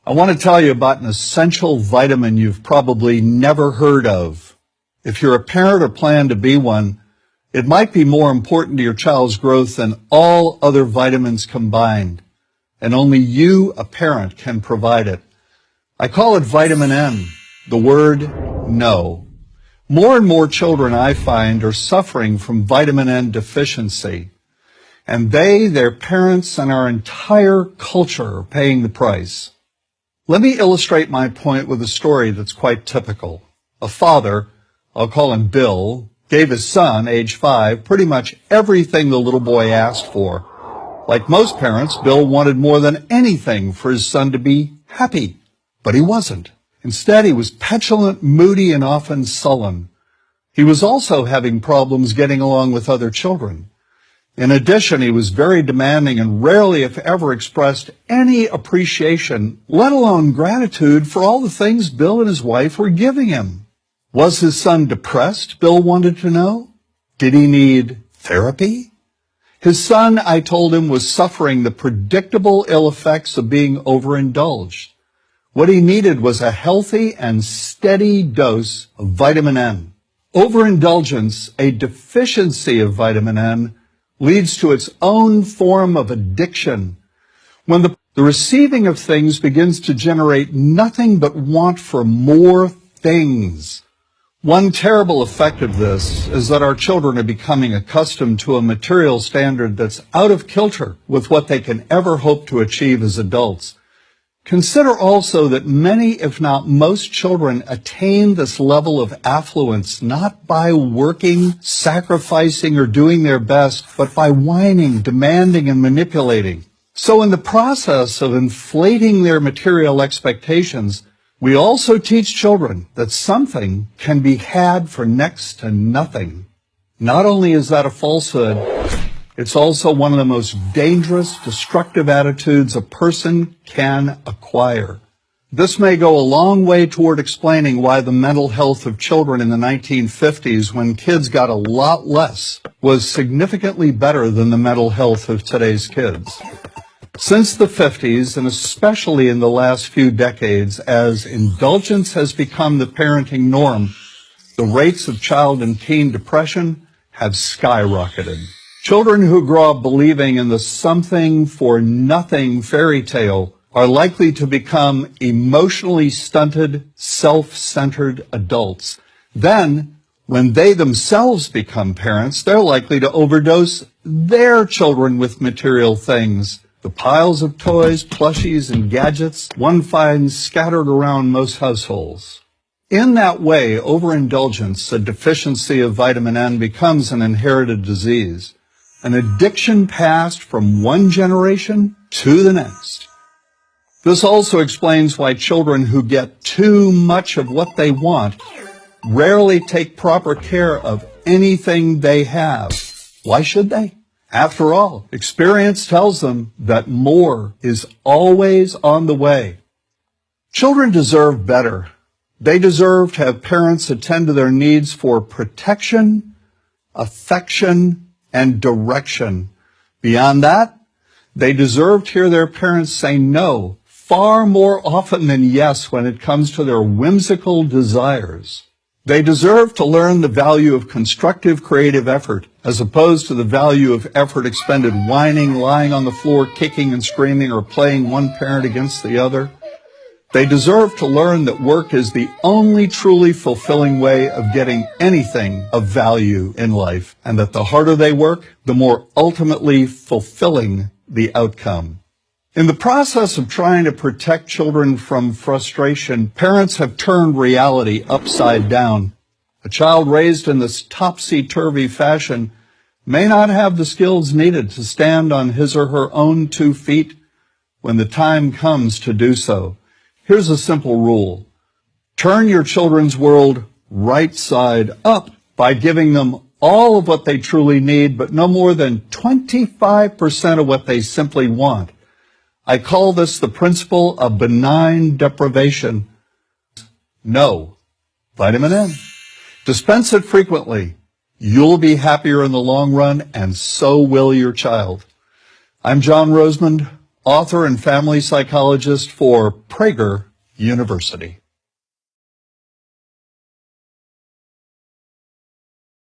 I want to tell you about an essential vitamin you've probably never heard of. If you're a parent or plan to be one, it might be more important to your child's growth than all other vitamins combined, and only you, a parent, can provide it. I call it vitamin N, the word no. More and more children, I find, are suffering from vitamin N deficiency, and they, their parents, and our entire culture are paying the price. Let me illustrate my point with a story that's quite typical. A father, I'll call him Bill, gave his son, age 5, pretty much everything the little boy asked for. Like most parents, Bill wanted more than anything for his son to be happy, but he wasn't. Instead, he was petulant, moody, and often sullen. He was also having problems getting along with other children. In addition, he was very demanding and rarely, if ever, expressed any appreciation, let alone gratitude, for all the things Bill and his wife were giving him. Was his son depressed, Bill wanted to know? Did he need therapy? His son, I told him, was suffering the predictable ill effects of being overindulged. What he needed was a healthy and steady dose of vitamin N. Overindulgence, a deficiency of vitamin N, leads to its own form of addiction. When the receiving of things begins to generate nothing but want for more things. One terrible effect of this is that our children are becoming accustomed to a material standard that's out of kilter with what they can ever hope to achieve as adults. Consider also that many, if not most, children attain this level of affluence not by working, sacrificing, or doing their best, but by whining, demanding, and manipulating. So in the process of inflating their material expectations, we also teach children that something can be had for next to nothing. Not only is that a falsehood, it's also one of the most dangerous, destructive attitudes a person can acquire. This may go a long way toward explaining why the mental health of children in the 1950s, when kids got a lot less, was significantly better than the mental health of today's kids. Since the 50s, and especially in the last few decades, as indulgence has become the parenting norm, the rates of child and teen depression have skyrocketed. Children who grow up believing in the something-for-nothing fairy tale are likely to become emotionally stunted, self-centered adults. Then, when they themselves become parents, they're likely to overdose their children with material things. The piles of toys, plushies, and gadgets one finds scattered around most households. In that way, overindulgence, a deficiency of vitamin N, becomes an inherited disease. An addiction passed from one generation to the next. This also explains why children who get too much of what they want rarely take proper care of anything they have. Why should they? After all, experience tells them that more is always on the way. Children deserve better. They deserve to have parents attend to their needs for protection, affection, and direction. Beyond that, they deserve to hear their parents say no far more often than yes when it comes to their whimsical desires. They deserve to learn the value of constructive creative effort as opposed to the value of effort expended whining, lying on the floor, kicking and screaming, or playing one parent against the other. They deserve to learn that work is the only truly fulfilling way of getting anything of value in life, and that the harder they work, the more ultimately fulfilling the outcome. In the process of trying to protect children from frustration, parents have turned reality upside down. A child raised in this topsy-turvy fashion may not have the skills needed to stand on his or her own 2 feet when the time comes to do so. Here's a simple rule. Turn your children's world right side up by giving them all of what they truly need, but no more than 25% of what they simply want. I call this the principle of benign deprivation. No. Vitamin N. Dispense it frequently. You'll be happier in the long run, and so will your child. I'm John Rosemond, author and family psychologist for Prager University.